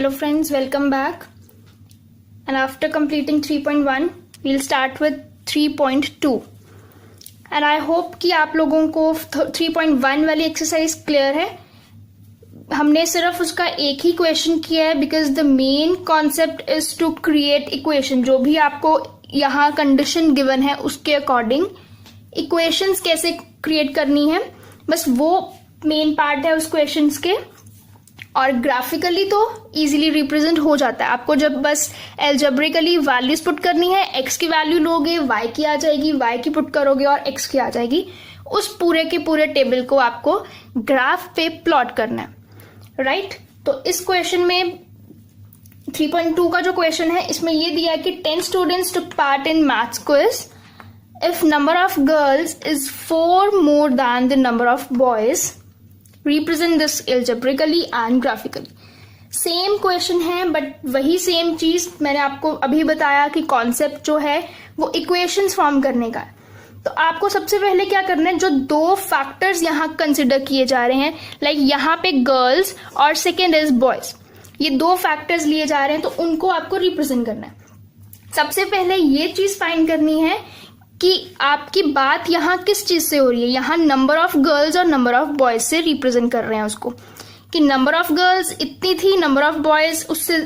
Hello friends, welcome back. And after completing 3.1, we'll start with 3.2. And I hope कि आप लोगों को 3.1 वाली एक्सरसाइज क्लियर है. हमने सिर्फ उसका एक ही क्वेश्चन किया है because the main concept is to create equation. जो भी आपको यहाँ कंडीशन गिवन है उसके अकॉर्डिंग इक्वेशंस कैसे क्रिएट करनी है, बस वो मेन पार्ट है उस क्वेश्चंस के. और ग्राफिकली तो इजीली रिप्रेजेंट हो जाता है. आपको जब बस एल्जेब्रिकली वैल्यूज पुट करनी है, एक्स की वैल्यू लोगे, वाई की आ जाएगी, वाई की पुट करोगे और एक्स की आ जाएगी. उस पूरे के पूरे टेबल को आपको ग्राफ पे प्लॉट करना है, राइट. तो इस क्वेश्चन में 3.2 का जो क्वेश्चन है इसमें ये दिया है कि 10 students took part in maths quiz. If number of girls is 4 more than the number of boys, represent this algebraically and graphically. Same question है बट वही सेम चीज मैंने आपको अभी बताया कि कॉन्सेप्ट जो है वो इक्वेशंस फॉर्म करने का है. तो आपको सबसे पहले क्या करना है, जो दो फैक्टर्स यहाँ कंसिडर किए जा रहे हैं, लाइक यहाँ पे गर्ल्स और सेकेंड इज बॉयज, ये दो फैक्टर्स लिए जा रहे हैं, तो उनको आपको रिप्रेजेंट करना है. सबसे पहले ये चीज फाइंड करनी है कि आपकी बात यहाँ किस चीज से हो रही है. यहाँ नंबर ऑफ गर्ल्स और नंबर ऑफ बॉयज से रिप्रेजेंट कर रहे हैं उसको, कि नंबर ऑफ गर्ल्स इतनी थी, नंबर ऑफ बॉयज उससे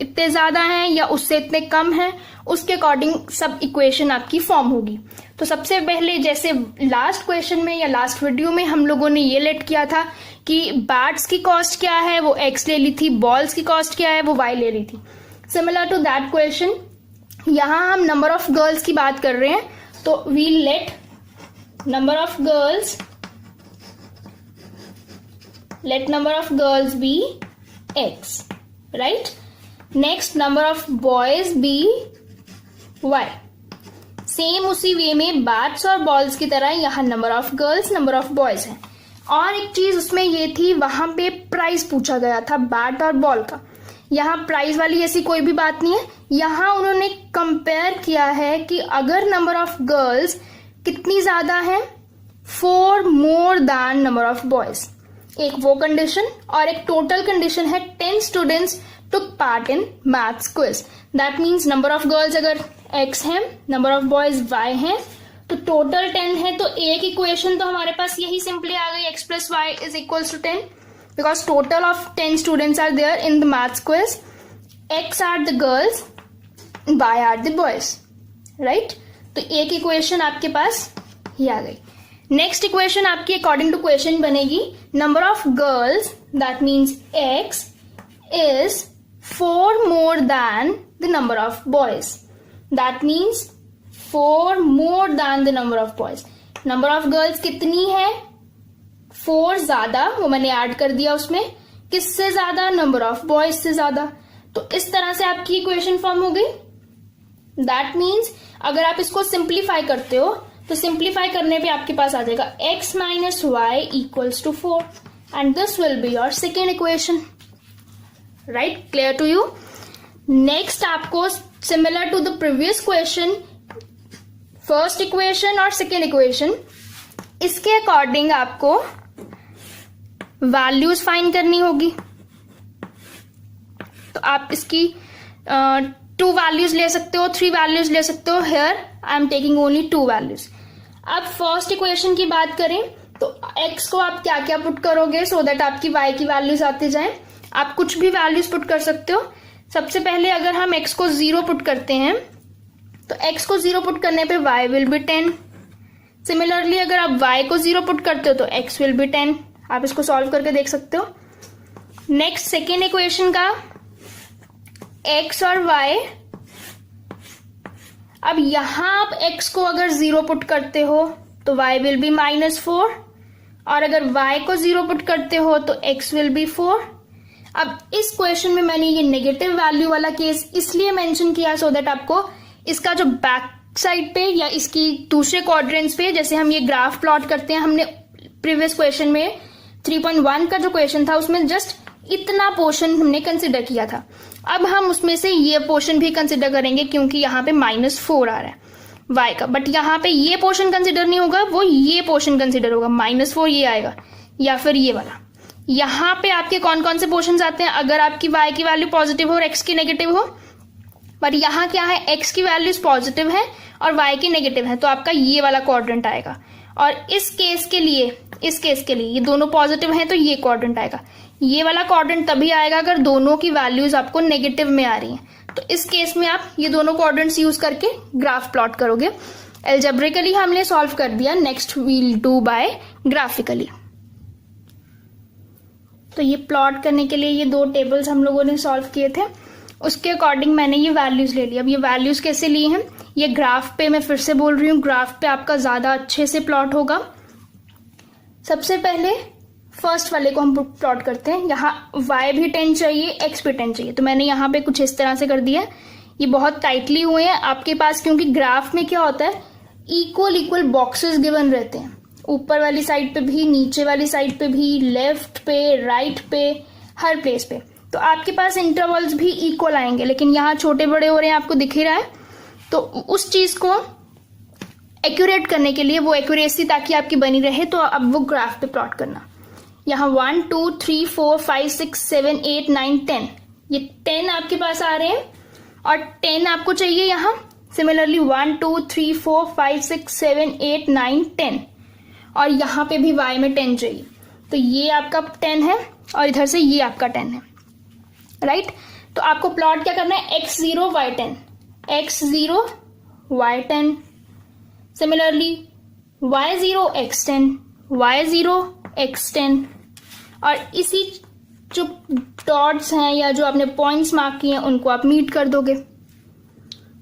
इतने ज्यादा हैं या उससे इतने कम हैं, उसके अकॉर्डिंग सब इक्वेशन आपकी फॉर्म होगी. तो सबसे पहले जैसे लास्ट क्वेश्चन में या लास्ट वीडियो में हम लोगों ने ये लेट किया था कि बैट्स की कॉस्ट क्या है, वो एक्स ले ली थी, बॉल्स की कॉस्ट क्या है, वो वाई ले ली थी. सिमिलर टू दैट क्वेश्चन यहाँ हम नंबर ऑफ गर्ल्स की बात कर रहे हैं, तो we let number of girls be x, right. Next number of boys be y. Same उसी वे में बैट्स और बॉल्स की तरह यहाँ number of girls number of boys है. और एक चीज उसमें ये थी, वहां पे प्राइस पूछा गया था बैट और बॉल का. यहाँ प्राइस वाली ऐसी कोई भी बात नहीं है. यहाँ उन्होंने कंपेयर किया है कि अगर नंबर ऑफ गर्ल्स कितनी ज्यादा है, 4 more than number of boys. एक वो कंडीशन और एक टोटल कंडीशन है 10 students took part in maths quiz. That means number of girls अगर x है, नंबर ऑफ बॉयज y है, तो टोटल 10 है. तो एक इक्वेशन तो हमारे पास यही सिंपली आ गई, x plus y is equals to 10, because total of 10 students are there in the maths quiz. X are the girls, Y are the boys, right. तो एक इक्वेशन आपके पास ही आ गई. नेक्स्ट इक्वेशन आपकी अकॉर्डिंग टू क्वेश्चन बनेगी, number of girls that means X is 4 more than the number of boys. That means 4 more than the number of boys. Number of girls कितनी है, 4 ज्यादा, वो मैंने ऐड कर दिया उसमें, किससे ज्यादा, नंबर ऑफ बॉयज से ज्यादा. तो इस तरह से आपकी इक्वेशन फॉर्म हो गई. दैट मीन्स अगर आप इसको सिंप्लीफाई करते हो तो सिंप्लीफाई करने पे आपके पास आ जाएगा x minus y equals to 4 and this will be your second equation, right. Clear to you. Next आपको similar to the previous question, first equation और सेकेंड इक्वेशन, इसके अकॉर्डिंग आपको वैल्यूज फाइंड करनी होगी. तो आप इसकी 2 वैल्यूज ले सकते हो, 3 वैल्यूज ले सकते हो. Here I am taking only 2 values. अब फर्स्ट इक्वेशन की बात करें तो x को आप क्या क्या पुट करोगे सो दैट आपकी y की वैल्यूज आते जाए. आप कुछ भी वैल्यूज पुट कर सकते हो. सबसे पहले अगर हम x को 0 पुट करते हैं तो x को 0 पुट करने पे y विल बी 10. सिमिलरली अगर आप y को 0 पुट करते हो तो x विल बी 10. आप इसको सॉल्व करके देख सकते हो. नेक्स्ट सेकेंड इक्वेशन का x और y, अब यहां आप x को अगर 0 पुट करते हो तो y विल बी -4 और अगर y को 0 पुट करते हो तो x विल बी 4. अब इस क्वेश्चन में मैंने ये नेगेटिव वैल्यू वाला केस इसलिए मेंशन किया सो दैट आपको इसका जो बैक साइड पे या इसकी दूसरे क्वाड्रेंट्स पे, जैसे हम ये ग्राफ प्लॉट करते हैं, हमने प्रीवियस क्वेश्चन में 3.1 का जो क्वेश्चन था उसमें जस्ट इतना पोर्शन हमने कंसिडर किया था. अब हम उसमें से ये पोर्शन भी कंसिडर करेंगे क्योंकि यहाँ पे -4 आ रहा है y का, बट यहाँ पे ये पोर्शन कंसिडर नहीं होगा, वो ये पोर्शन कंसिडर होगा. -4 ये आएगा या फिर ये वाला. यहाँ पे आपके कौन कौन से पोर्शंस आते हैं अगर आपकी y की वैल्यू पॉजिटिव हो और x की नेगेटिव हो, पर यहाँ क्या है, x की वैल्यूज पॉजिटिव है और y की नेगेटिव है, तो आपका ये वाला क्वाड्रेंट आएगा। और इस केस के लिए ये दोनों पॉजिटिव हैं तो ये क्वाड्रेंट आएगा। ये वाला क्वाड्रेंट तभी आएगा अगर दोनों की वैल्यूज आपको नेगेटिव में आ रही हैं, तो इस केस में आप ये दोनों क्वाड्रेंट्स यूज करके ग्राफ प्लॉट करोगे। एल्जेब्रिकली हमने सॉल्व कर दिया, next we'll do by graphically. तो ये प्लॉट करने के लिए ये दो टेबल्स हम लोगों ने सॉल्व किए थे, उसके अकॉर्डिंग मैंने ये वैल्यूज ले लिया। अब ये वैल्यूज कैसे ली हैं, ये ग्राफ पे, मैं फिर से बोल रही हूँ, ग्राफ पे आपका ज्यादा अच्छे से प्लॉट होगा। सबसे पहले फर्स्ट वाले को हम प्लॉट करते हैं। यहाँ y भी 10 चाहिए, x भी 10 चाहिए, तो मैंने यहाँ पे कुछ इस तरह से कर दिया। ये बहुत टाइटली हुए हैं आपके पास, क्योंकि ग्राफ में क्या होता है, इक्वल बॉक्सेस गिवन रहते हैं, ऊपर वाली साइड पे भी, नीचे वाली साइड पे भी, लेफ्ट पे, राइट पे, हर प्लेस पे। तो आपके पास इंटरवल्स भी इक्वल आएंगे, लेकिन यहाँ छोटे बड़े हो रहे हैं, आपको दिख ही रहा है। तो उस चीज को एक्यूरेट करने के लिए, वो एक्यूरेसी ताकि आपकी बनी रहे, तो अब वो ग्राफ पे प्लॉट करना। यहाँ 1 2 3 4 5 6 7 8 9 10, ये 10 आपके पास आ रहे हैं और 10 आपको चाहिए यहाँ। सिमिलरली 1 2 3 4 5 6 7 8 9 10, और यहाँ पे भी y में 10 चाहिए, तो ये आपका 10 है और इधर से ये आपका 10 है, राइट। तो आपको प्लॉट क्या करना है, x0 y10, x0 y10, similarly y0 x10, y0 x10, और इसी जो डॉट्स हैं या जो आपने पॉइंट्स मार्क किए हैं उनको आप मीट कर दोगे।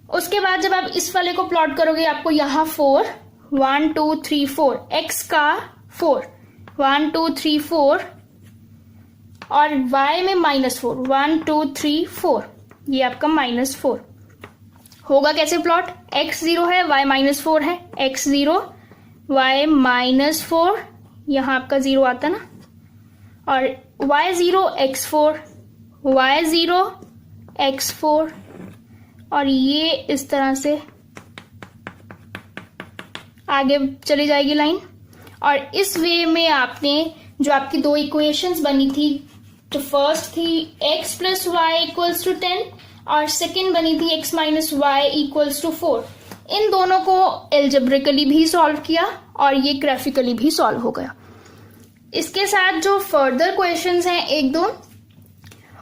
उसके बाद जब आप इस वाले को प्लॉट करोगे, आपको यहाँ 4 1 2 3 4 x का 4 1 2 3 4 और y में -4 1 2 3 4, ये आपका -4 होगा। कैसे प्लॉट, x0 है, y -4 है, x0 y -4, यहाँ आपका 0 आता ना, और y0 x4 y0 x4, और ये इस तरह से आगे चली जाएगी लाइन। और इस वे में आपने जो आपकी दो इक्वेशंस बनी थी, जो फर्स्ट थी x + y = 10 और सेकेंड बनी थी x - y = 4, इन दोनों को एल्जेब्रिकली भी सॉल्व किया और ये ग्राफिकली भी सॉल्व हो गया। इसके साथ जो फर्दर क्वेश्चंस हैं एक दो,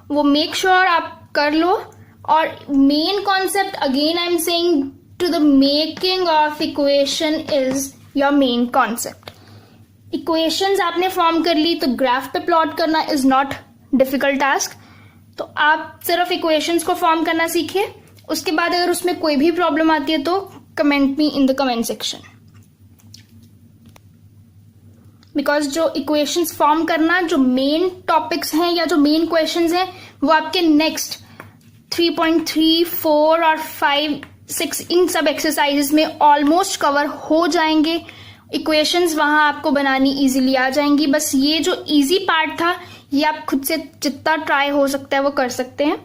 वो मेक श्योर आप कर लो। और main concept, again I am saying, to the making of equation is your main concept. Equations आपने फॉर्म कर ली, तो ग्राफ पे प्लॉट करना इज नॉट डिफिकल्ट टास्क। तो आप सिर्फ इक्वेशंस को फॉर्म करना सीखिए। उसके बाद अगर उसमें कोई भी प्रॉब्लम आती है तो comment me in the comment section, because जो इक्वेशंस फॉर्म करना, जो मेन टॉपिक्स हैं या जो मेन क्वेश्चंस हैं, वो आपके नेक्स्ट 3.3, 4 और 5, 6 इन सब एक्सरसाइजेस में ऑलमोस्ट कवर हो जाएंगे। इक्वेशंस वहां आपको बनानी इजीली आ जाएंगी। बस ये जो इजी पार्ट था, ये आप खुद से जितना ट्राई हो सकता है वो कर सकते हैं।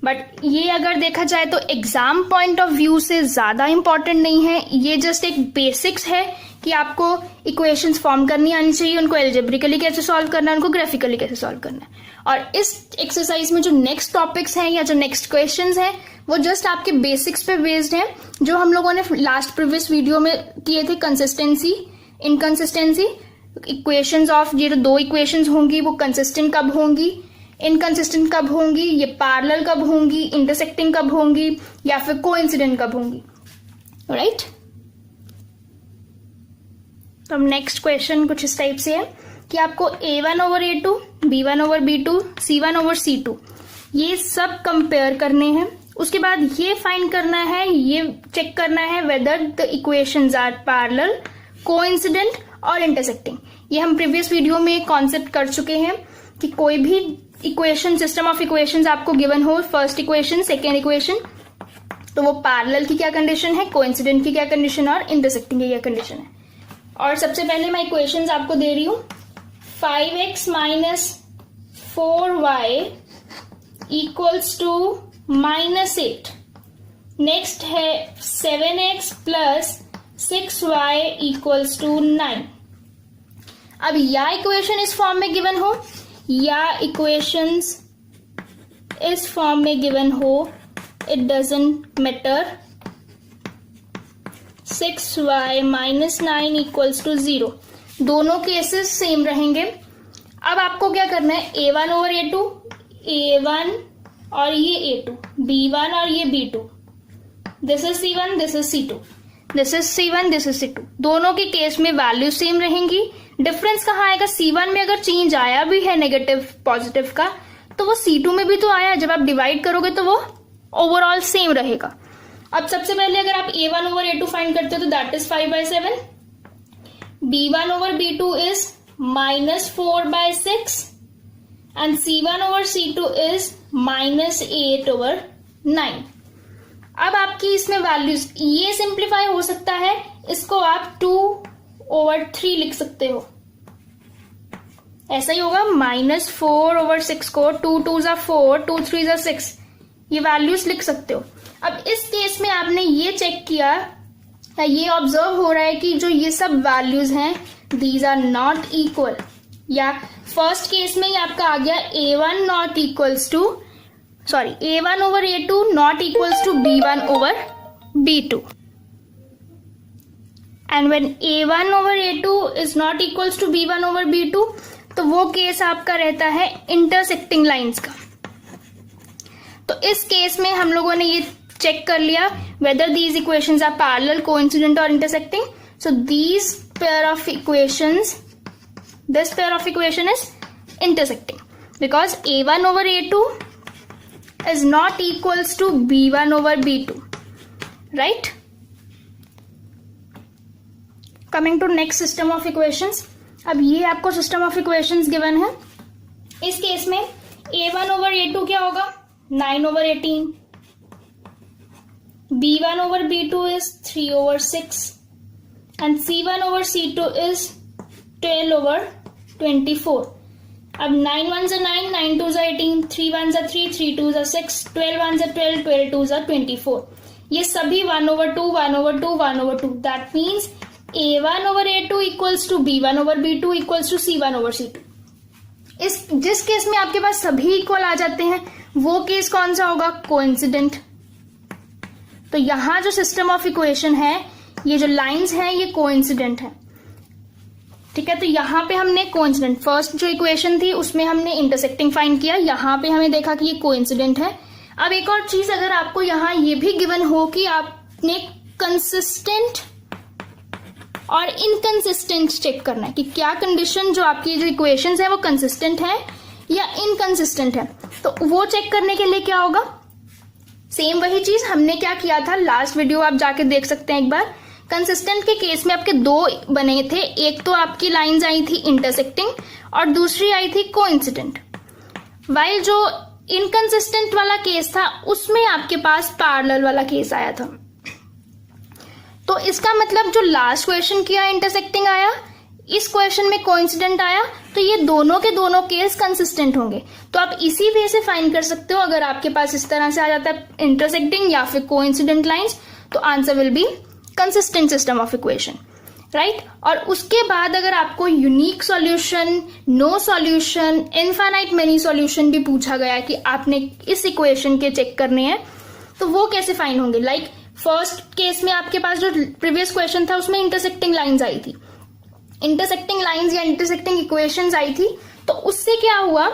बट ये अगर देखा जाए तो एग्जाम पॉइंट ऑफ व्यू से ज्यादा इंपॉर्टेंट नहीं है। ये जस्ट एक बेसिक्स है कि आपको इक्वेशंस फॉर्म करनी आनी चाहिए, उनको एल्जेब्रिकली कैसे सॉल्व करना है, उनको ग्राफिकली कैसे सॉल्व करना है। और इस एक्सरसाइज में जो नेक्स्ट टॉपिक्स हैं या जो नेक्स्ट क्वेश्चंस हैं, वो जस्ट आपके बेसिक्स पे बेस्ड हैं, जो हम लोगों ने लास्ट प्रीवियस वीडियो में किए थे। कंसिस्टेंसी, इनकंसिस्टेंसी, इक्वेशंस ऑफ, ये जो दो इक्वेशंस होंगी वो कंसिस्टेंट कब होंगी, इनकंसिस्टेंट कब होंगी, ये पैरेलल कब होंगी, इंटरसेक्टिंग कब होंगी, या फिर कोइंसिडेंट कब होंगी, राइट। तो अब नेक्स्ट क्वेश्चन कुछ इस टाइप से है कि आपको A1/A2, B1/B2, C1/C2 ये सब कंपेयर करने हैं। उसके बाद ये फाइंड करना है, ये चेक करना है whether the equations are parallel, coincident और इंटरसेक्टिंग। ये हम प्रीवियस वीडियो में कॉन्सेप्ट कर चुके हैं कि कोई भी इक्वेशन, सिस्टम ऑफ इक्वेशंस आपको गिवन हो, फर्स्ट इक्वेशन, सेकेंड इक्वेशन, तो वो पैरेलल की क्या कंडीशन है, कोइंसिडेंट की क्या कंडीशन और इंटरसेक्टिंग की क्या कंडीशन है। और सबसे पहले मैं इक्वेशंस आपको दे रही हूं, 5x - 4y = -8। नेक्स्ट है 7x + 6y = 9। अब यह इक्वेशन इस फॉर्म में गिवन हो या इक्वेशंस इस फॉर्म में गिवन हो, it doesn't matter, 6y minus 9 equals to 0, दोनों केसेस सेम रहेंगे। अब आपको क्या करना है, a1 ओवर a2, a1 और ये a2, b1 और ये b2, this is c1, this is c2, this is c1, this is c2, दोनों के केस में वैल्यू सेम रहेंगी। डिफरेंस कहाँ आएगा, c1 में अगर चेंज आया भी है नेगेटिव पॉजिटिव का, तो वो c2 में भी तो आया, जब आप डिवाइड करोगे तो वो ओवरऑल सेम रहेगा। अब सबसे पहले अगर आप a1 ओवर a2 फाइंड करते हो तो that is 5/7, b1 over b2 is -4/6 and c1 over c2 is -8 over 9। अब आपकी इसमें वैल्यूज ये सिंप्लीफाई हो सकता है, इसको आप 2/3 लिख सकते हो, ऐसा ही होगा, -4/6 को 2 2s are 4, 2 3s are 6, ये वैल्यूज लिख सकते हो। अब इस केस में आपने ये चेक किया, ये ऑब्जर्व हो रहा है कि जो ये सब वैल्यूज हैं दीज आर नॉट इक्वल, या फर्स्ट केस में ही आपका आ गया a1 not equals to a1 over a2 not equals to b1 over b2, and when a1 over a2 is not equals to b1 over b2, तो वो case आपका रहता है इंटरसेक्टिंग लाइंस का। तो इस केस में हम लोगों ने ये चेक कर लिया whether these equations are parallel, coincident or intersecting. So this pair of equation is intersecting because a1 over a2 is not equals to b1 over b2, right? Coming to next system of equations. अब ये आपको system of equations given है। इस case में a1 over a2 क्या होगा, 9 over 18, b1 over b2 is 3 over 6 and c1 over c2 is 12 over 24। अब 9 1s are 9, 9 2s are 18, 3 1s are 3, 3 2s are 6, 12 1s are 12, 12 2s are 24। ये सभी 1 over 2, 1 over 2, 1 over 2। That means a1 over a2 equals to b1 over b2 equals to c1 over c2। जिस case में आपके पास सभी equal आ जाते हैं वो case कौन सा होगा, कोइंसिडेंट। तो यहां जो सिस्टम ऑफ इक्वेशन है, ये जो लाइंस हैं ये कोइंसिडेंट है, ठीक है। तो यहां पे हमने कोइंसिडेंट, फर्स्ट जो इक्वेशन थी उसमें हमने इंटरसेक्टिंग फाइंड किया, यहां पे हमें देखा कि ये कोइंसिडेंट है। अब एक और चीज, अगर आपको यहां ये भी गिवन हो कि आपने कंसिस्टेंट और इनकंसिस्टेंट चेक करना है कि क्या कंडीशन जो आपकी जो इक्वेशंस है वो कंसिस्टेंट है या इनकंसिस्टेंट है, तो वो चेक करने के लिए क्या होगा, सेम वही चीज हमने क्या किया था लास्ट वीडियो, आप जाके देख सकते हैं एक बार। कंसिस्टेंट के केस में आपके दो बने थे, एक तो आपकी लाइंस आई थी इंटरसेक्टिंग और दूसरी आई थी कोइंसिडेंट। वाइल जो इनकंसिस्टेंट वाला केस था उसमें आपके पास पैरेलल वाला केस आया था। तो इसका मतलब जो लास्ट क्वेश्चन किया इंटरसेक्टिंग आया, इस क्वेश्चन में कोइंसिडेंट आया, तो ये दोनों के दोनों केस कंसिस्टेंट होंगे। तो आप इसी वे से फाइंड कर सकते हो, अगर आपके पास इस तरह से आ जाता है इंटरसेक्टिंग या फिर कोइंसिडेंट लाइंस, तो answer will be consistent system of equation, right. और उसके बाद अगर आपको unique solution, no solution, infinite many solution भी पूछा गया कि आपने इस इक्वेशन के चेक करने हैं, तो वो कैसे फाइंड होंगे। लाइक फर्स्ट केस में आपके पास जो प्रीवियस क्वेश्चन था उसमें इंटरसेक्टिंग लाइंस आई थी, इंटरसेक्टिंग लाइंस या इंटरसेक्टिंग इक्वेशंस आई थी, तो उससे क्या हुआ,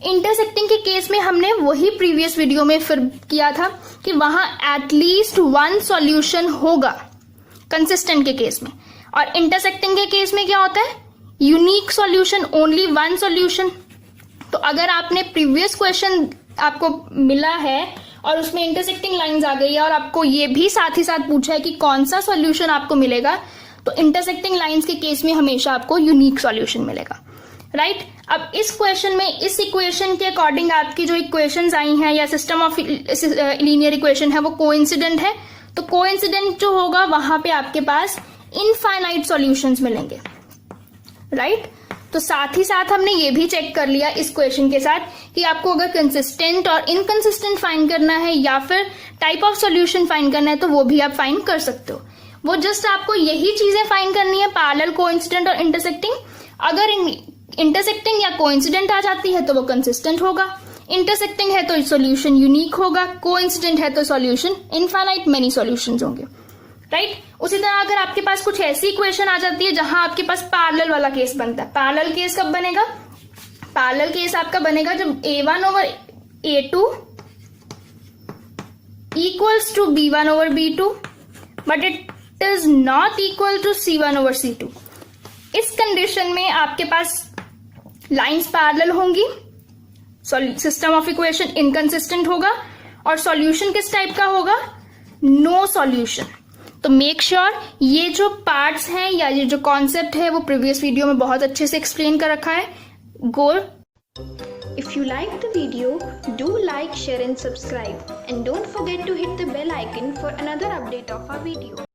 इंटरसेक्टिंग के केस में हमने वही प्रीवियस वीडियो में फिर किया था कि वहां एटलीस्ट वन सॉल्यूशन होगा कंसिस्टेंट के केस में, और इंटरसेक्टिंग के केस में क्या होता है, unique solution, only one solution. तो अगर आपने प्रीवियस क्वेश्चन आपको मिला है और उसमें इंटरसेक्टिंग लाइंस आ गई है और आपको ये भी साथ ही साथ पूछा है कि कौन सा सॉल्यूशन आपको मिलेगा, तो इंटरसेक्टिंग लाइंस के केस में हमेशा आपको यूनिक सॉल्यूशन मिलेगा, राइट। अब इस क्वेश्चन में इस इक्वेशन के अकॉर्डिंग आपकी जो इक्वेशंस आई हैं या सिस्टम ऑफ लीनियर इक्वेशन है वो कोइंसिडेंट है, तो कोइंसिडेंट जो होगा वहां पे आपके पास इनफाइनाइट सॉल्यूशंस मिलेंगे, राइट। तो साथ ही साथ हमने ये भी चेक कर लिया इस क्वेश्चन के साथ कि आपको अगर कंसिस्टेंट और इनकंसिस्टेंट फाइंड करना है या फिर टाइप ऑफ सॉल्यूशन फाइंड करना है, तो वो भी आप फाइंड कर सकते हो। वो जस्ट आपको यही चीजें फाइंड करनी है, पैरेलल, कोइंसिडेंट और इंटरसेक्टिंग। अगर इंटरसेक्टिंग या कोइंसिडेंट आ जाती है तो वो कंसिस्टेंट होगा, इंटरसेक्टिंग है तो सॉल्यूशन यूनिक होगा, कोइंसिडेंट है तो सॉल्यूशन इनफाइनाइट मेनी सॉल्यूशंस होंगे, राइट। उसी तरह अगर आपके पास कुछ ऐसी इक्वेशन आ जाती है जहां आपके पास पैरेलल वाला केस बनता है, पैरेलल केस कब बनेगा, पैरेलल केस आपका बनेगा जब A1 over A2 equals to B1 over B2 but it is not equal to C1 over C2। इस कंडीशन में आपके पास लाइंस पैरेलल होंगी, सिस्टम ऑफ इक्वेशन इनकंसिस्टेंट होगा और सॉल्यूशन किस टाइप का होगा, नो सॉल्यूशन। तो मेक श्योर ये जो पार्ट्स हैं या ये जो कॉन्सेप्ट है वो प्रीवियस वीडियो में बहुत अच्छे से एक्सप्लेन कर रखा है। गो। If you like the video, do like, share and subscribe, and don't forget to hit the bell icon for another update of our video.